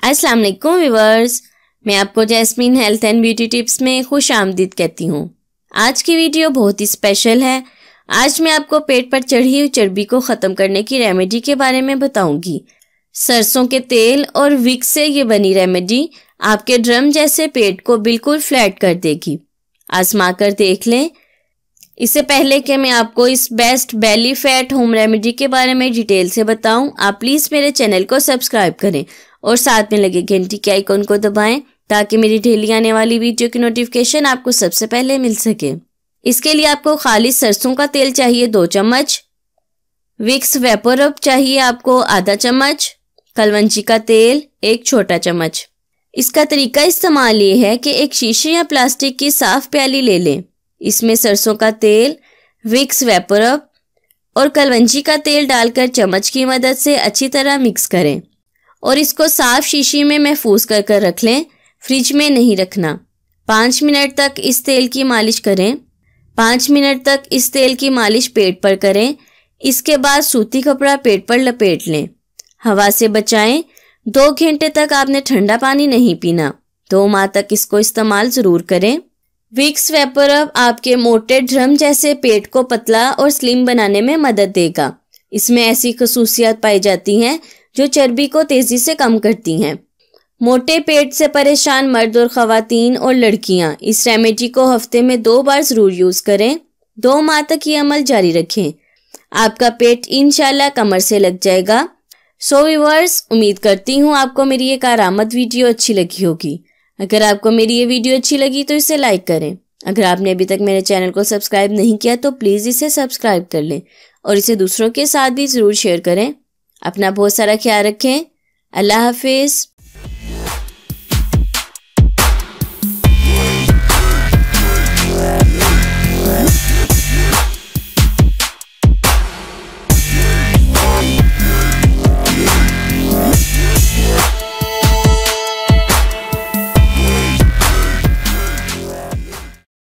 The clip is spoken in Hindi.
अस्सलाम वालेकुम व्यूअर्स, मैं आपको jasmine health and beauty tips में खुश आमदीद कहती हूँ। आज की वीडियो बहुत ही स्पेशल है। आज मैं आपको पेट पर चढ़ी हुई चर्बी को ख़त्म करने की रेमेडी के बारे में बताऊंगी। सरसों के तेल और विक्स से ये बनी रेमेडी आपके ड्रम जैसे पेट को बिल्कुल फ्लैट कर देगी। आजमा कर देख लें। इससे पहले कि मैं आपको इस best belly fat home remedy के बारे में डिटेल से बताऊं, आप प्लीज़ मेरे चैनल को सब्सक्राइब करें और साथ में लगे घंटी के आइकन को दबाएं ताकि मेरी डेली आने वाली वीडियो की नोटिफिकेशन आपको सबसे पहले मिल सके। इसके लिए आपको खालिस सरसों का तेल चाहिए 2 चम्मच, विक्स वेपोरब चाहिए आपको आधा चम्मच, कलवंजी का तेल 1 छोटा चम्मच। इसका तरीका इस्तेमाल ये है कि एक शीशे या प्लास्टिक की साफ प्याली ले लें। इसमें सरसों का तेल, विक्स वेपोरब और कलवंजी का तेल डालकर चम्मच की मदद से अच्छी तरह मिक्स करें और इसको साफ शीशी में महफूज कर रख लें। फ्रिज में नहीं रखना। 5 मिनट तक इस तेल की मालिश करें। 5 मिनट तक इस तेल की मालिश पेट पर करें। इसके बाद सूती कपड़ा पेट पर लपेट लें। हवा से बचाएं। 2 घंटे तक आपने ठंडा पानी नहीं पीना। 2 माह तक इसको इस्तेमाल ज़रूर करें। विक्स वेपोरब आपके मोटे ड्रम जैसे पेट को पतला और स्लिम बनाने में मदद देगा। इसमें ऐसी खसूसियात पाई जाती हैं जो चर्बी को तेजी से कम करती हैं। मोटे पेट से परेशान मर्द और ख़वातीन और लड़कियां इस रेमेडी को हफ्ते में 2 बार ज़रूर यूज़ करें। 2 माह तक ये अमल जारी रखें। आपका पेट इंशाल्लाह कमर से लग जाएगा। सो व्यूअर्स, उम्मीद करती हूँ आपको मेरी ये कारआमद वीडियो अच्छी लगी होगी। अगर आपको मेरी ये वीडियो अच्छी लगी तो इसे लाइक करें। अगर आपने अभी तक मेरे चैनल को सब्सक्राइब नहीं किया तो प्लीज़ इसे सब्सक्राइब कर लें और इसे दूसरों के साथ भी ज़रूर शेयर करें। अपना बहुत सारा ख्याल रखें। अल्लाह हाफिज़।